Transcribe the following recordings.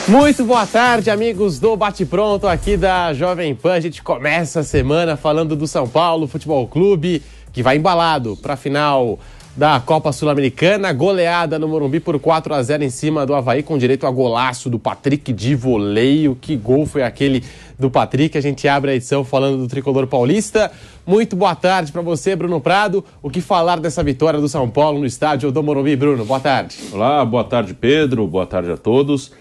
Muito boa tarde, amigos do Bate Pronto aqui da Jovem Pan. A gente começa a semana falando do São Paulo Futebol Clube, que vai embalado para a final da Copa Sul-Americana, goleada no Morumbi por 4-0 em cima do Avaí, com direito a golaço do Patrick de voleio. Que gol foi aquele do Patrick? A gente abre a edição falando do tricolor paulista. Muito boa tarde para você, Bruno Prado. O que falar dessa vitória do São Paulo no estádio do Morumbi, Bruno? Boa tarde. Olá, boa tarde, Pedro. Boa tarde a todos.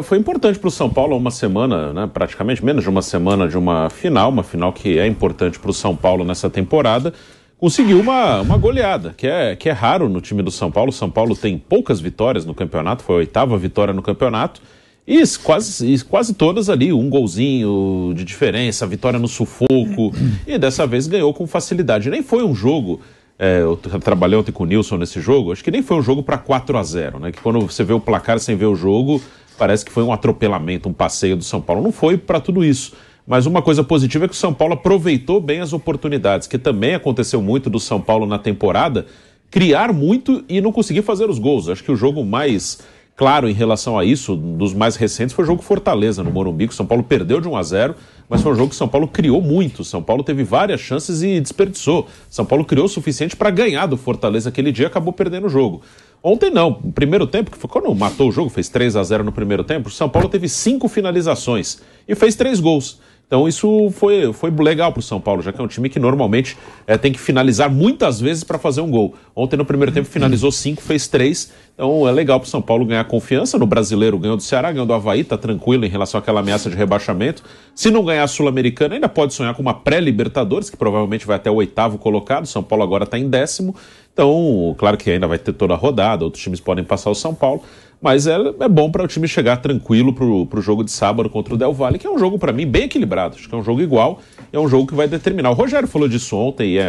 Foi importante para o São Paulo uma semana, né, praticamente menos de uma semana de uma final que é importante para o São Paulo nessa temporada. Conseguiu uma goleada, que é raro no time do São Paulo. O São Paulo tem poucas vitórias no campeonato, foi a 8ª vitória no campeonato. E quase todas ali, um golzinho de diferença, vitória no sufoco. E dessa vez ganhou com facilidade. Nem foi um jogo... eu trabalhei ontem com o Nilson nesse jogo, acho que nem foi um jogo para 4-0, né? Que quando você vê o placar sem ver o jogo, parece que foi um atropelamento, um passeio do São Paulo. Não foi para tudo isso. Mas uma coisa positiva é que o São Paulo aproveitou bem as oportunidades, que também aconteceu muito do São Paulo na temporada, criar muito e não conseguir fazer os gols. Acho que o jogo mais claro em relação a isso, dos mais recentes, foi o jogo Fortaleza no Morumbi, que o São Paulo perdeu de 1-0, mas foi um jogo que o São Paulo criou muito. O São Paulo teve várias chances e desperdiçou. O São Paulo criou o suficiente para ganhar do Fortaleza aquele dia e acabou perdendo o jogo. Ontem não, no primeiro tempo, que foi quando matou o jogo, fez 3-0 no primeiro tempo, o São Paulo teve 5 finalizações e fez 3 gols. Então isso foi legal para o São Paulo, já que é um time que normalmente tem que finalizar muitas vezes para fazer um gol. Ontem no primeiro tempo finalizou 5, fez 3, então é legal para o São Paulo ganhar confiança. No Brasileiro ganhou do Ceará, ganhou do Avaí, tá tranquilo em relação àquela ameaça de rebaixamento. Se não ganhar a Sul-Americana, ainda pode sonhar com uma pré-Libertadores, que provavelmente vai até o 8º colocado. O São Paulo agora está em 10º, então claro que ainda vai ter toda a rodada, outros times podem passar o São Paulo. Mas é bom para o time chegar tranquilo pro jogo de sábado contra o Del Valle, que é um jogo, para mim, bem equilibrado. Acho que é um jogo igual, é um jogo que vai determinar. O Rogério falou disso ontem e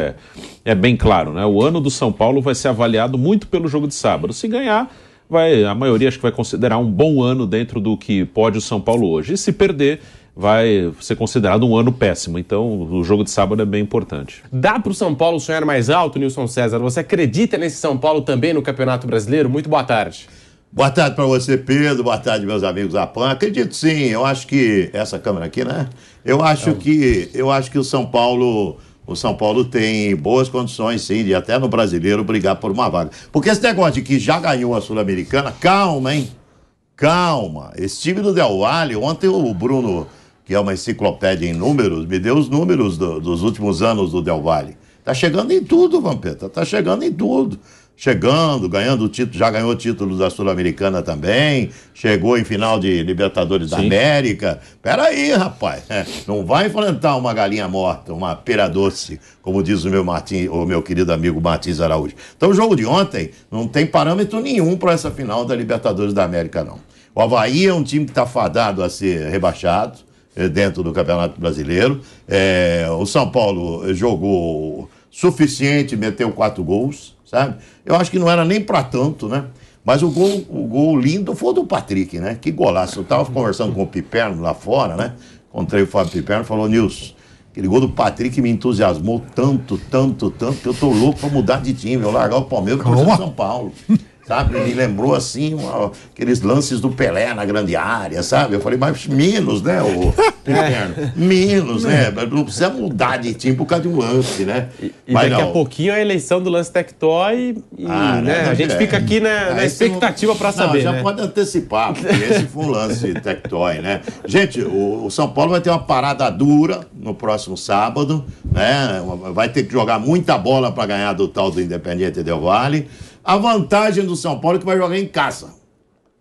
é bem claro, né? O ano do São Paulo vai ser avaliado muito pelo jogo de sábado. Se ganhar, a maioria acho que vai considerar um bom ano dentro do que pode o São Paulo hoje. E se perder, vai ser considerado um ano péssimo. Então, o jogo de sábado é bem importante. Dá para o São Paulo sonhar mais alto, Nilson César? Você acredita nesse São Paulo também no Campeonato Brasileiro? Muito boa tarde. Boa tarde para você, Pedro. Boa tarde, meus amigos da PAN. Acredito sim. Eu acho que essa câmera aqui, né? Eu acho que o São Paulo tem boas condições, sim, de até no Brasileiro brigar por uma vaga. Porque esse negócio de que já ganhou a Sul-Americana, calma, hein? Calma. Esse time do Del Valle, ontem o Bruno, que é uma enciclopédia em números, me deu os números dos últimos anos do Del Valle. Tá chegando em tudo, Vampeta. Tá chegando em tudo. Chegando, ganhando o título, já ganhou títulos da Sul-Americana também, chegou em final de Libertadores da América. Peraí, rapaz, não vai enfrentar uma galinha morta, uma pera doce, como diz o meu querido amigo Martins Araújo. Então o jogo de ontem não tem parâmetro nenhum para essa final da Libertadores da América, não. O Avaí é um time que está fadado a ser rebaixado dentro do Campeonato Brasileiro. O São Paulo jogou suficiente, meteu 4 gols. Sabe? Eu acho que não era nem para tanto, né? Mas o gol lindo foi o do Patrick, né? Que golaço. Eu tava conversando com o Piperno lá fora, né? Encontrei o Fábio Piperno e falou: Nilson, aquele gol do Patrick me entusiasmou tanto, que eu tô louco para mudar de time. Eu largar o Palmeiras e torcer o São Paulo. Sabe? Me lembrou assim, aqueles lances do Pelé na grande área, sabe? Eu falei, mas menos, né, o Piperno? Menos, né? Não precisa mudar de time por causa de um lance, né? E daqui a pouquinho a eleição do lance Tectoy né? A gente fica aqui na expectativa para saber, já né? pode antecipar, porque esse foi um lance Tectoy, né? Gente, o São Paulo vai ter uma parada dura no próximo sábado, né? Vai ter que jogar muita bola para ganhar do tal do Independiente Del Valle. A vantagem do São Paulo é que vai jogar em casa,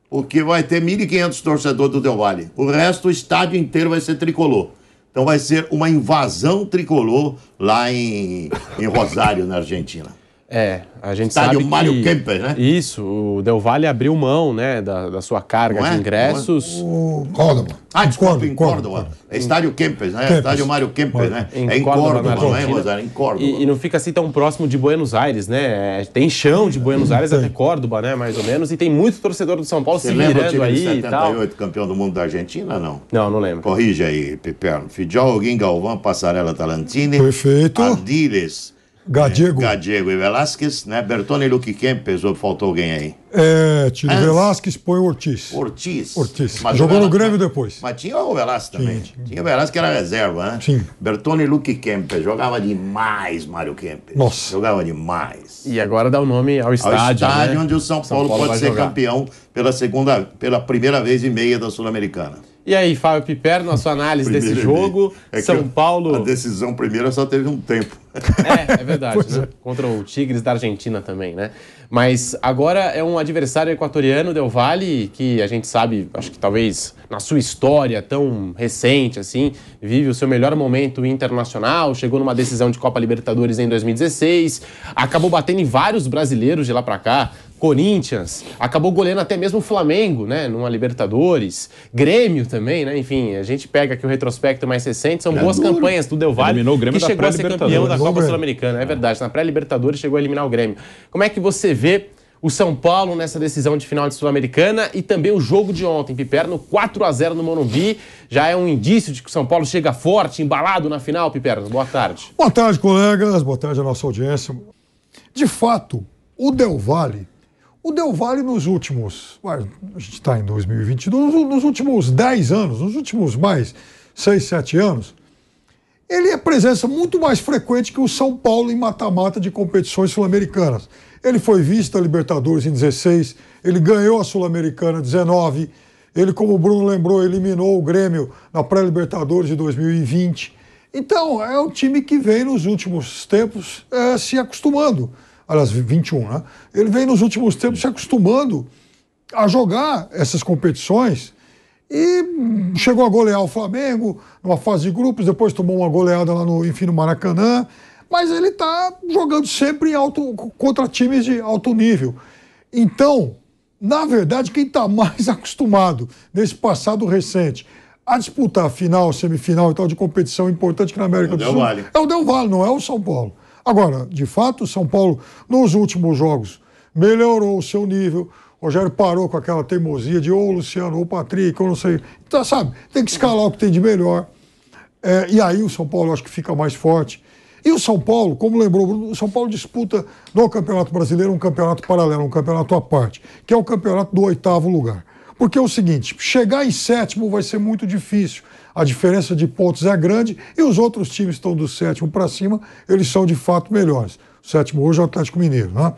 porque vai ter 1.500 torcedores do Del Valle. O resto, o estádio inteiro vai ser tricolor. Então vai ser uma invasão tricolor lá em Rosário, na Argentina. A gente Estádio sabe Mário Kempes, né? Isso, o Del Valle abriu mão, né, da sua carga de ingressos. O Córdoba. Desculpa, em Córdoba. É Estádio Kempes, né? Estádio Mário Kempes, né? É em Córdoba, não é, Rosário? Em Córdoba. E não fica assim tão próximo de Buenos Aires, né? Tem chão de Buenos Aires até Córdoba, né, mais ou menos. E tem muito torcedor do São Paulo se virando aí e tal. 78, campeão do mundo da Argentina, não? Não lembro. Corrige aí, Piperno. Fidel, Galvão, Passarella, Talantini. Perfeito. Ardiles, Gadiego e Velasquez, né? Bertone e Luque Kempes, ou faltou alguém aí? Tira Velasquez, põe Ortiz. Ortiz. Mas jogou no Grêmio depois. Mas tinha o Velasquez também. Tinha o Velasquez que era reserva, né? Sim. Bertone e Luque Kempes. Jogava demais, Mário Kempes. Nossa. Jogava demais. E agora dá o nome ao estádio, né? Onde o São Paulo pode ser campeão pela primeira vez e meia da Sul-Americana. E aí, Fábio Piperno, a sua análise desse jogo? São Paulo... A decisão primeira só teve um tempo. É verdade, né? Contra o Tigres da Argentina também, né? Mas agora é um adversário equatoriano, Del Valle, que a gente sabe, acho que talvez na sua história tão recente, assim, vive o seu melhor momento internacional, chegou numa decisão de Copa Libertadores em 2016, acabou batendo em vários brasileiros de lá pra cá, Corinthians, acabou goleando até mesmo o Flamengo, né, numa Libertadores, Grêmio também, né, enfim, a gente pega aqui o retrospecto mais recente, são boas campanhas do Del Valle, que chegou a ser campeão da Copa Sul-Americana, é verdade, na pré-Libertadores chegou a eliminar o Grêmio. Como é que você vê o São Paulo nessa decisão de final de Sul-Americana e também o jogo de ontem, Piperno, 4-0 no Morumbi, já é um indício de que o São Paulo chega forte, embalado na final, Piperno? Boa tarde. Boa tarde, colegas, boa tarde à nossa audiência. De fato, o Del Valle nos últimos, a gente está em 2022, nos últimos 10 anos, nos últimos mais 6, 7 anos, ele é presença muito mais frequente que o São Paulo em mata-mata de competições sul-americanas. Ele foi vice da Libertadores em 16, ele ganhou a Sul-Americana em 19, ele, como o Bruno lembrou, eliminou o Grêmio na pré-Libertadores de 2020. Então, é um time que vem nos últimos tempos se acostumando. Aliás, 21, né? Ele vem nos últimos tempos se acostumando a jogar essas competições e chegou a golear o Flamengo numa fase de grupos, depois tomou uma goleada lá no Maracanã, mas ele está jogando sempre contra times de alto nível. Então, na verdade, quem está mais acostumado nesse passado recente a disputar final, semifinal e tal de competição importante que na América do Sul é o Del Valle, não é o São Paulo. Agora, de fato, o São Paulo, nos últimos jogos, melhorou o seu nível. O Rogério parou com aquela teimosia de ou o Luciano ou o Patrick, ou não sei. Então, sabe, tem que escalar o que tem de melhor. E aí o São Paulo acho que fica mais forte. E o São Paulo, como lembrou, o São Paulo disputa no Campeonato Brasileiro um campeonato paralelo, um campeonato à parte, que é o campeonato do 8º lugar. Porque é o seguinte, chegar em 7º vai ser muito difícil. A diferença de pontos é grande e os outros times estão do 7º para cima, eles são de fato melhores. O 7º hoje é o Atlético Mineiro, né?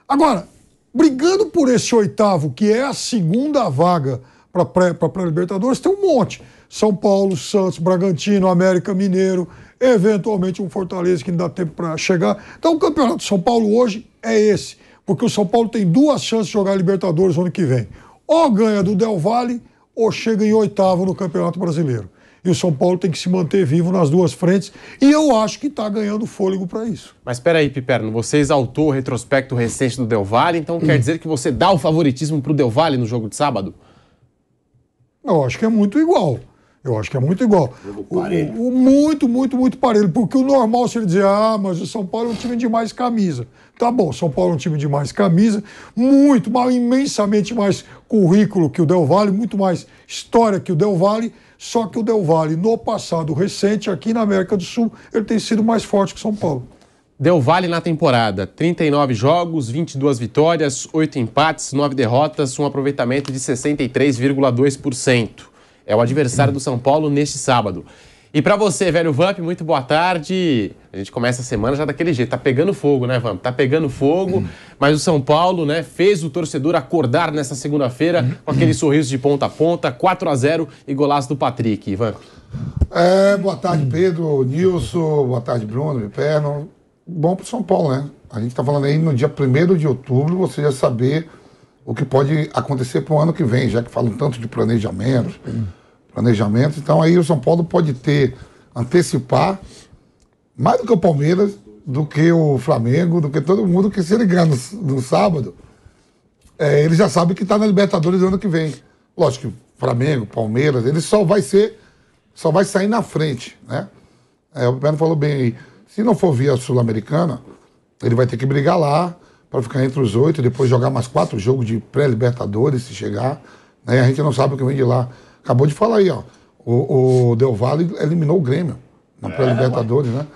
Agora, brigando por esse 8º, que é a segunda vaga para pré-Libertadores, tem um monte. São Paulo, Santos, Bragantino, América Mineiro, eventualmente um Fortaleza que não dá tempo para chegar. Então o campeonato de São Paulo hoje é esse, porque o São Paulo tem 2 chances de jogar Libertadores no ano que vem. Ou ganha do Del Valle, ou chega em 8º no Campeonato Brasileiro. E o São Paulo tem que se manter vivo nas 2 frentes, e eu acho que está ganhando fôlego para isso. Mas espera aí, Piperno, você exaltou o retrospecto recente do Del Valle, então quer dizer que você dá o favoritismo para o Del Valle no jogo de sábado? Eu acho que é muito igual. Muito parelho. Porque o normal seria dizer, mas o São Paulo é um time de mais camisa. Tá bom, São Paulo é um time de mais camisa, imensamente mais currículo que o Del Valle, muito mais história que o Del Valle, só que o Del Valle, no passado recente, aqui na América do Sul, ele tem sido mais forte que o São Paulo. Del Valle na temporada, 39 jogos, 22 vitórias, 8 empates, 9 derrotas, um aproveitamento de 63,2%. É o adversário do São Paulo neste sábado. E pra você, velho Vamp, muito boa tarde. A gente começa a semana já daquele jeito. Tá pegando fogo, né, Vamp? Tá pegando fogo. Mas o São Paulo, né, fez o torcedor acordar nessa segunda-feira com aquele sorriso de ponta a ponta, 4-0 e golaço do Patrick, Vamp. Boa tarde, Pedro, Nilson. Boa tarde, Bruno, Piperno. Bom pro São Paulo, né? A gente tá falando aí no dia 1º de outubro, você já saber o que pode acontecer pro ano que vem, já que falam tanto de planejamento. Então aí o São Paulo pode antecipar mais do que o Palmeiras, do que o Flamengo, do que todo mundo, que se ele ganhar no sábado, ele já sabe que está na Libertadores do ano que vem. Lógico que Flamengo, Palmeiras, ele só vai sair na frente, né? O Pedro falou bem aí, se não for via Sul-Americana, ele vai ter que brigar lá para ficar entre os 8 e depois jogar mais 4 jogos de pré-Libertadores, se chegar, né? A gente não sabe o que vem de lá. Acabou de falar aí, ó. O Del Valle eliminou o Grêmio na pré-Libertadores, né?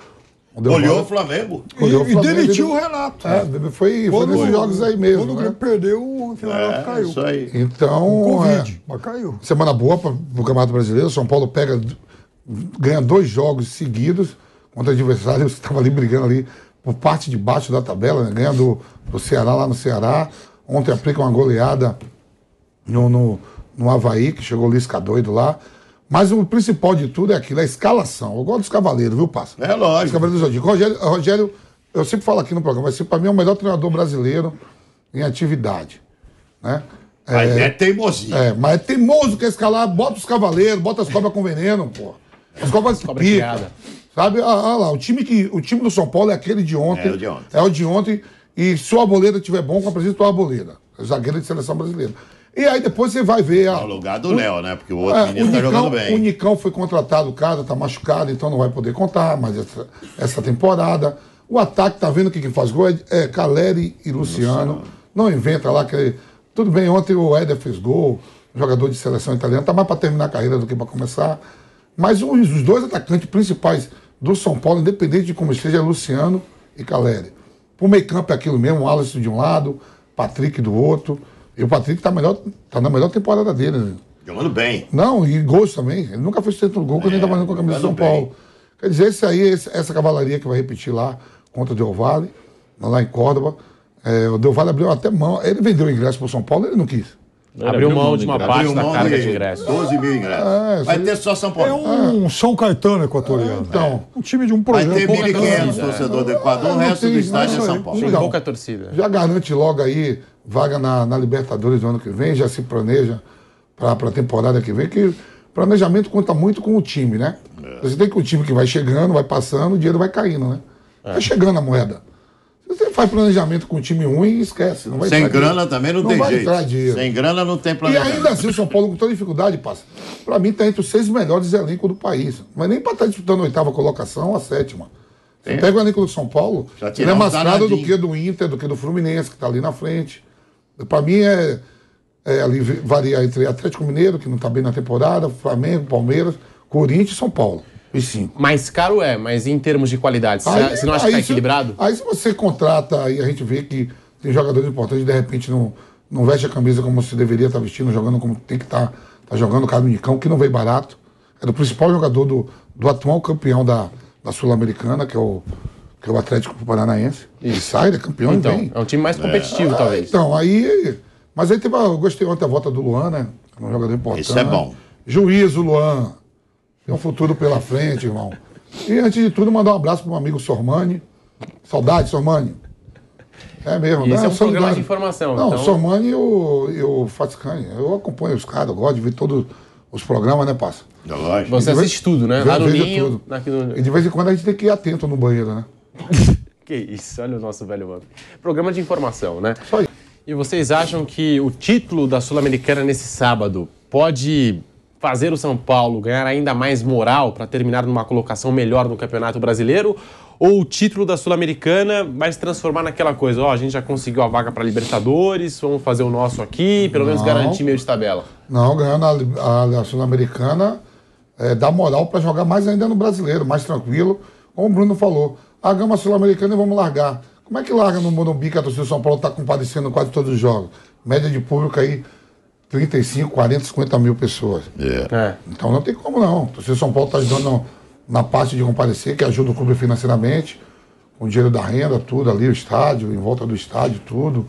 Olhou o Flamengo. E demitiu o Renato. Foi nesses jogos aí mesmo. Quando o né? Grêmio perdeu, o Renato caiu. Isso aí. Então, Covid, mas caiu. semana boa para o Campeonato Brasileiro. São Paulo ganha 2 jogos seguidos contra adversários que estavam ali brigando ali por parte de baixo da tabela, né? Ganha do Ceará lá no Ceará. Ontem aplica uma goleada no Avaí, que chegou o Lisca doido lá. Mas o principal de tudo é aquilo, a escalação. Eu gosto dos cavaleiros, viu, Passa? É lógico. Os cavaleiros do Zodíaco. Rogério, eu sempre falo aqui no programa, mas para mim é o melhor treinador brasileiro em atividade. Né? Mas é teimosia. Mas é teimoso que escalar, bota os cavaleiros, bota as cobras com veneno, pô. As cobras que Cobra pica. criada. Sabe? Lá, o time do São Paulo é aquele de ontem. É o de ontem. E se o Arboleda estiver bom, com a presença do Arboleda, zagueiro de seleção brasileira. E aí depois você vai ver... No lugar do Léo, né? Porque o outro menino tá jogando bem. O Nicão foi contratado, o cara tá machucado, então não vai poder contar mais essa temporada. O ataque, tá vendo quem faz gol? É Caleri e Luciano. Não inventa lá que... Tudo bem, ontem o Éder fez gol, jogador de seleção italiana, tá mais para terminar a carreira do que para começar. Mas os 2 atacantes principais do São Paulo, independente de como esteja, é Luciano e Caleri. Pro meio campo é aquilo mesmo, o Alisson de um lado, Patrick do outro. E o Patrick tá na melhor temporada dele. Né? Jogando bem. Não, e gols também. Ele nunca fez tanto gol quando ele tá fazendo com a camisa do São Paulo. Quer dizer, essa cavalaria que vai repetir lá contra o Del Valle, lá em Córdoba. O Del Valle abriu até mão. Ele vendeu o ingresso pro São Paulo, ele não quis. Abriu mão de uma parte da carga de ingressos. 12 mil ingressos. Vai ter só São Paulo. É um São Caetano equatoriano. Então, Um time de um projeto. Vai ter 1.500 torcedores do Equador, o resto do estádio é São Paulo. Tem Então, pouca torcida. já garante logo aí vaga na Libertadores do ano que vem, já se planeja para a temporada que vem, que planejamento conta muito com o time, né? Você tem que o time que vai chegando, vai passando, o dinheiro vai caindo, né? Vai chegando a moeda. Se você faz planejamento com um time ruim, esquece. Não vai Sem entrar grana dinheiro. também não Não tem vai jeito. entrar dinheiro. Sem grana não tem E planejamento. ainda assim, o São Paulo, com toda dificuldade, passa. Para mim, está entre os 6 melhores elencos do país. Mas nem para estar disputando a 8ª colocação ou a 7ª. Você pega o elenco do São Paulo, Já ele tirar é um mais caro do danadinho. que do Inter, do que do Fluminense, que está ali na frente. Para mim, ali varia entre Atlético Mineiro, que não está bem na temporada, Flamengo, Palmeiras, Corinthians e São Paulo. Os 5. Mais caro mas em termos de qualidade, você não acha que tá equilibrado? Aí se você contrata, aí a gente vê que tem jogadores importantes e de repente não veste a camisa como se deveria estar vestindo, jogando como tem que estar jogando, o cara do Nicão, que não veio barato. Era o principal jogador do atual campeão da Sul-Americana, que é o Atlético Paranaense. Ele sai, ele é campeão Então, bem. é um time mais competitivo, talvez. Então, aí... Mas aí eu gostei ontem a volta do Luan, né? Um jogador importante. Isso é bom. Juiz, o Luan. Tem um futuro pela frente, irmão. E antes de tudo, mandar um abraço para um amigo Sormani. Saudade, Sormani. É mesmo. E esse é um solidário. programa de informação. Não, então... o Sormani e o Fatscani. Eu acompanho os caras, eu gosto de ver todos os programas, né, Passa? Lógico. Você assiste tudo, né? Lá no Ninho. Aqui no... E de vez em quando a gente tem que ir atento no banheiro, né? Que isso, olha o nosso velho homem. Programa de informação, né? Só isso. E vocês acham que o título da Sul-Americana nesse sábado pode fazer o São Paulo ganhar ainda mais moral para terminar numa colocação melhor no Campeonato Brasileiro? Ou o título da Sul-Americana vai se transformar naquela coisa, a gente já conseguiu a vaga para Libertadores, vamos fazer o nosso aqui, pelo menos garantir meio de tabela? Não, ganhando a Sul-Americana dá moral para jogar mais ainda no Brasileiro, mais tranquilo. Como o Bruno falou, ganhamos a Sul-Americana e vamos largar. Como é que larga no Morumbi, que a torcida do São Paulo está compadecendo quase todos os jogos? Média de público aí, 35, 40, 50 mil pessoas. Então não tem como não. A torcida do São Paulo está ajudando na parte de comparecer, que ajuda o clube financeiramente, com o dinheiro da renda, tudo ali, o estádio, em volta do estádio, tudo,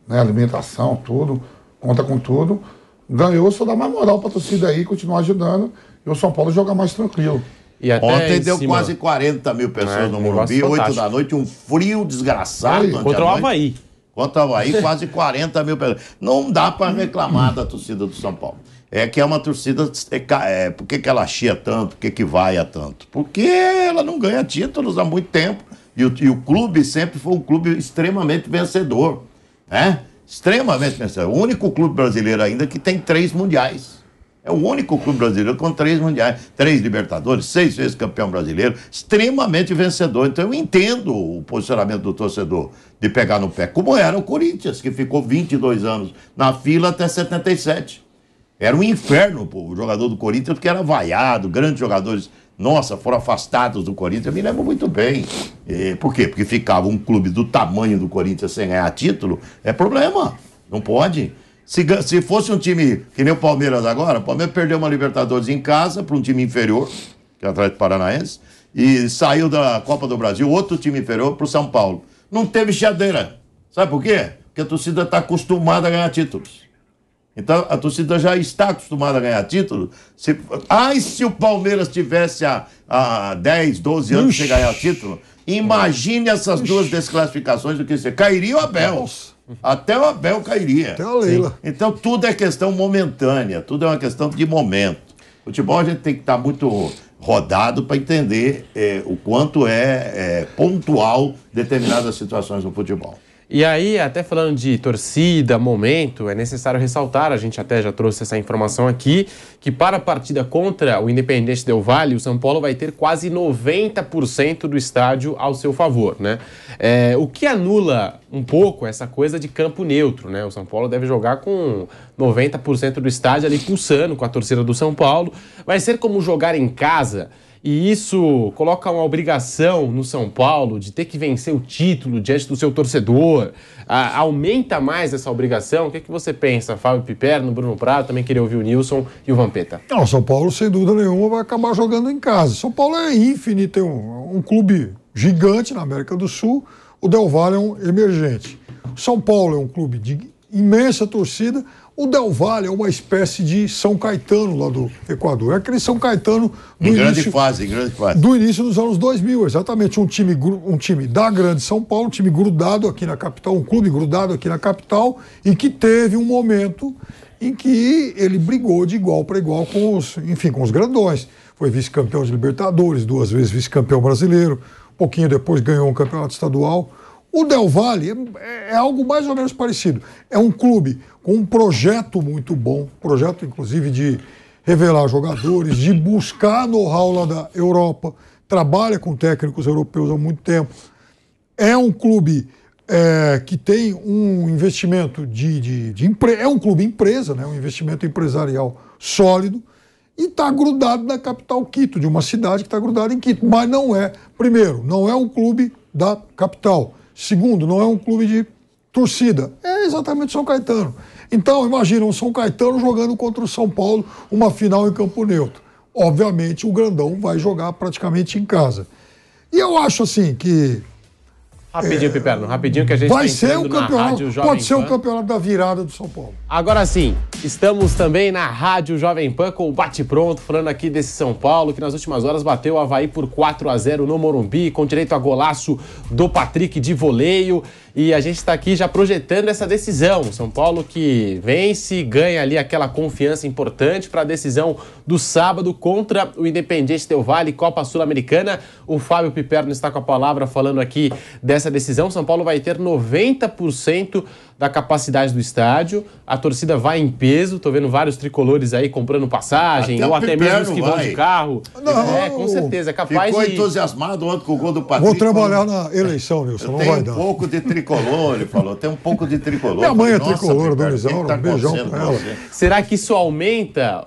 né, alimentação, tudo, conta com tudo. Ganhou, só dá mais moral para a torcida aí, continuar ajudando, e o São Paulo joga mais tranquilo. E até ontem deu quase 40 mil pessoas no Morumbi, 8 da noite, um frio desgraçado. Contra o Avaí. Contra o Avaí, quase 40 mil pessoas. Não dá para reclamar da torcida do São Paulo. É que é uma torcida... por que ela chia tanto? Por que vai a tanto? Porque ela não ganha títulos há muito tempo. E o clube sempre foi um clube extremamente vencedor. Né? Extremamente vencedor. O único clube brasileiro ainda que tem 3 mundiais. É o único clube brasileiro com 3 mundiais, 3 Libertadores, 6 vezes campeão brasileiro, extremamente vencedor. Então eu entendo o posicionamento do torcedor de pegar no pé, como era o Corinthians, que ficou 22 anos na fila até 77. Era um inferno, pô, o jogador do Corinthians, porque era vaiado, grandes jogadores, nossa, foram afastados do Corinthians. Eu me lembro muito bem. Por quê? Porque ficava um clube do tamanho do Corinthians sem ganhar título, é problema, não pode. Se fosse um time que nem o Palmeiras agora, o Palmeiras perdeu uma Libertadores em casa para um time inferior, que é o Atlético Paranaense, e saiu da Copa do Brasil, outro time inferior, para o São Paulo. Não teve chadeira. Sabe por quê? Porque a torcida está acostumada a ganhar títulos. Então, a torcida já está acostumada a ganhar títulos. Se o Palmeiras tivesse há 10, 12 anos sem ganhar título, imagine essas duas desclassificações do que você. Cairia o Abel. Até o Abel cairia. Até a Leila. Sim. Então, tudo é questão momentânea, tudo é uma questão de momento. Futebol a gente tem que estar muito rodado para entender o quanto é pontual determinadas situações no futebol. E aí, até falando de torcida, momento, é necessário ressaltar, a gente até já trouxe essa informação aqui, que para a partida contra o Independiente Del Valle, o São Paulo vai ter quase 90% do estádio ao seu favor, né? O que anula um pouco essa coisa de campo neutro, né? O São Paulo deve jogar com 90% do estádio ali pulsando com a torcida do São Paulo. Vai ser como jogar em casa. E isso coloca uma obrigação no São Paulo de ter que vencer o título diante do seu torcedor. Aumenta mais essa obrigação? O que você pensa, Fábio Piperno, Bruno Prado? Também queria ouvir o Nilson e o Vampeta. Não, o São Paulo, sem dúvida nenhuma, vai acabar jogando em casa. São Paulo é infinito, tem um clube gigante na América do Sul. O Del Valle é um emergente. O São Paulo é um clube de imensa torcida. O Del Valle é uma espécie de São Caetano lá do Equador. É aquele São Caetano do grande fase. Do início dos anos 2000, exatamente. Um time da grande São Paulo, um time grudado aqui na capital, um clube grudado aqui na capital, e que teve um momento em que ele brigou de igual para igual com os grandões. Foi vice-campeão de Libertadores, 2 vezes vice-campeão brasileiro, um pouquinho depois ganhou um campeonato estadual. O Del Valle é algo mais ou menos parecido. É um clube com um projeto muito bom, projeto inclusive de revelar jogadores, de buscar know-how lá da Europa, trabalha com técnicos europeus há muito tempo. É um clube que tem um investimento é um clube empresa, né? Um investimento empresarial sólido, e está grudado na capital Quito, de uma cidade que está grudada em Quito. Mas primeiro, não é um clube da capital. Segundo, não é um clube de torcida. É exatamente São Caetano. Então, imagina um São Caetano jogando contra o São Paulo, uma final em campo neutro. Obviamente, o grandão vai jogar praticamente em casa. E eu acho assim que... Rapidinho, Piperno, rapidinho que a gente vai está ser o campeonato, pode ser o campeonato da virada do São Paulo. Agora sim, estamos também na Rádio Jovem Pan com o Bate Pronto, falando aqui desse São Paulo, que nas últimas horas bateu o Avaí por 4-0 no Morumbi, com direito a golaço do Patrick de voleio. E a gente está aqui já projetando essa decisão. São Paulo que vence, ganha ali aquela confiança importante para a decisão do sábado contra o Independiente Del Valle, Copa Sul-Americana. O Fábio Piperno está com a palavra falando aqui dessa decisão. São Paulo vai ter 90% da capacidade do estádio. A torcida vai em peso. Tô vendo vários tricolores aí comprando passagem, ou até mesmo os que vão de carro. Não, com certeza. É capaz ficou de... entusiasmado ontem com o gol do Patrick. Vou trabalhar na eleição, Nilson, não vai dar. Tem um pouco de tricolor, ele falou. Tem um pouco de tricolor. Minha mãe é Nossa, tricolor, Dona Isaura, tá um beijão pra ela. Será que isso aumenta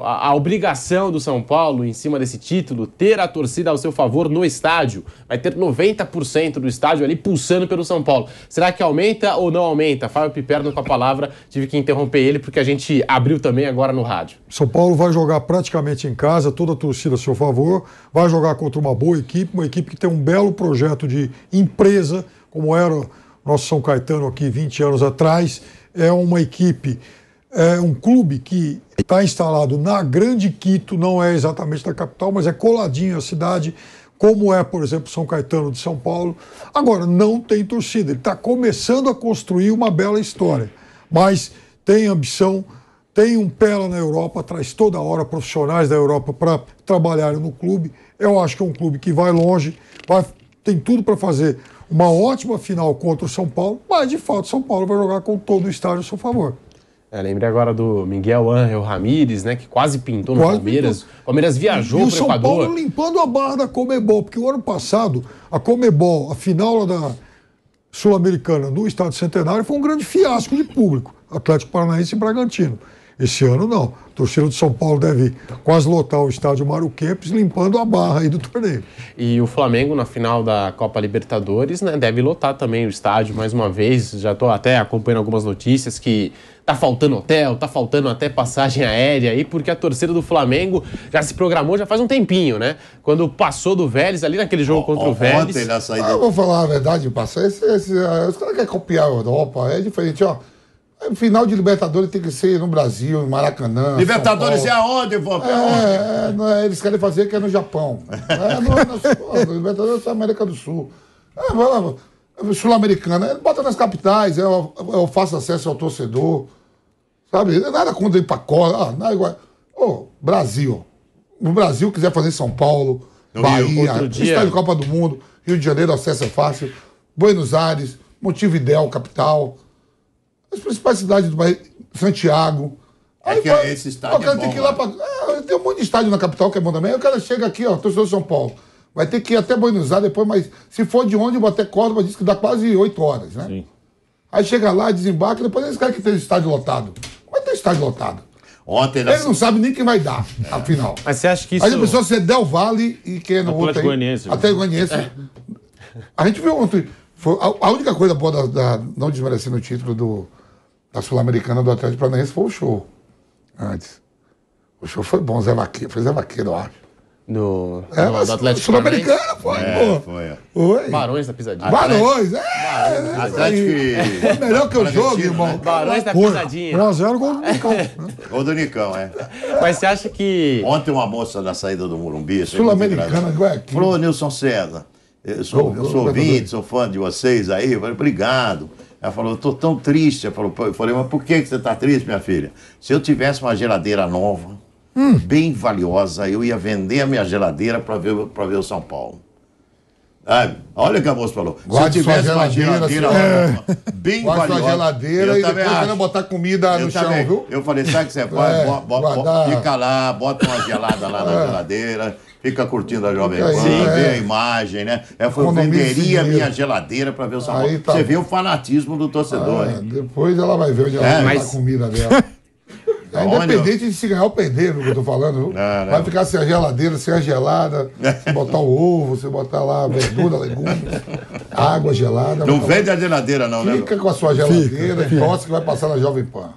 a obrigação do São Paulo em cima desse título, ter a torcida ao seu favor no estádio? Vai ter 90% do estádio ali pulsando pelo São Paulo. Será que aumenta ou não aumenta? Fábio Piperno com a palavra, tive que interromper ele porque a gente abriu também agora no rádio. São Paulo vai jogar praticamente em casa, toda a torcida a seu favor, vai jogar contra uma boa equipe, uma equipe que tem um belo projeto de empresa, como era o nosso São Caetano aqui 20 anos atrás. É uma equipe, um clube que está instalado na Grande Quito, não é exatamente na capital, mas é coladinho à cidade, como é, por exemplo, São Caetano de São Paulo. Agora, não tem torcida, ele está começando a construir uma bela história, mas tem ambição, tem um pé lá na Europa, traz toda hora profissionais da Europa para trabalharem no clube. Eu acho que é um clube que vai longe, tem tudo para fazer uma ótima final contra o São Paulo, mas de fato São Paulo vai jogar com todo o estádio a seu favor. Lembrei agora do Miguel Ángel Ramírez, né, que quase pintou no Palmeiras. O Palmeiras viajou para o Equador. E o São Paulo limpando a barra da Conmebol, porque o ano passado, a Conmebol, a final da Sul-Americana no Estádio Centenário, foi um grande fiasco de público, Atlético Paranaense e Bragantino. Esse ano não. A torcida do São Paulo deve quase lotar o estádio Mário Kempes, limpando a barra aí do torneio. E o Flamengo, na final da Copa Libertadores, né, deve lotar também o estádio mais uma vez. Já estou até acompanhando algumas notícias que tá faltando hotel, tá faltando até passagem aérea aí, porque a torcida do Flamengo já se programou já faz um tempinho, né? Quando passou do Vélez, ali naquele jogo contra o Vélez. Ontem na saída... Eu vou falar a verdade, passar. Os caras querem copiar a Europa, é diferente, ó. Final de Libertadores tem que ser no Brasil, no Maracanã. Libertadores é aonde, vô? Eles querem fazer que é no Japão. Libertadores é na América do Sul. Sul-Americana, bota nas capitais, eu faço acesso ao torcedor. Sabe? Nada contra ir pra cola. Nada igual. Brasil. O Brasil quiser fazer São Paulo, Bahia, Estádio Copa do Mundo, Rio de Janeiro, acesso é fácil. Buenos Aires, Montevidéu, capital. As principais cidades do país, Santiago. Esse estádio o cara tem que ir lá pra... tem um monte de estádio na capital que é bom também. Aí o cara chega aqui, ó, torcedor de São Paulo. Vai ter que ir até Buenos Aires depois, mas se for de onde, até Córdoba, diz que dá quase 8 horas, né? Sim. Aí chega lá, desembarca, depois eles querem que tenha estádio lotado. Não vai ter estádio lotado. Eles não sabem nem quem vai dar, afinal. Mas você acha que isso... Aí a pessoa ser Del Valle e quem é no outro aí... Atlético Goianiense. A gente viu ontem... A única coisa boa não desmerecendo o título da Sul-Americana do Atlético Paranaense foi o show. Antes. O show foi bom, Zé Vaqueiro. Foi Zé Vaqueiro, eu acho. Do Atlético Sul-Americana, foi. Barões da Pisadinha. Barões, Atlético. Foi melhor que o jogo, irmão. Barões da Pisadinha. 1x0, gol do Nicão. Gol do Nicão, Mas você acha que... Ontem uma moça na saída do Morumbi... Sul-Americana, igual aqui. Falou, Nilson César, eu sou ouvinte, sou fã de vocês aí. Eu falei, obrigado. Ela falou, eu tô tão triste. Eu falei, mas por que você tá triste, minha filha? Se eu tivesse uma geladeira nova, bem valiosa, eu ia vender a minha geladeira para ver o São Paulo. Olha o que a moça falou. Guarde se eu tivesse uma geladeira nova, bem valiosa... Guarde sua geladeira e depois você não botar comida no chão, viu? Eu falei, sabe o que você faz? Fica lá, bota uma gelada lá na geladeira... Fica curtindo a Jovem Pan, vê a imagem, né? Eu venderia a minha geladeira para ver o São Paulo. Tá. Você vê o fanatismo do torcedor, hein? Depois ela vai ver onde ela vai botar a comida dela. Independente de se ganhar ou perder, o que eu tô falando, viu? Vai ficar sem a geladeira, sem a gelada, se botar o ovo, se botar lá verdura, legumes, água gelada. Não vende a geladeira, não, né? Fica com a sua geladeira e torce que vai passar na Jovem Pan.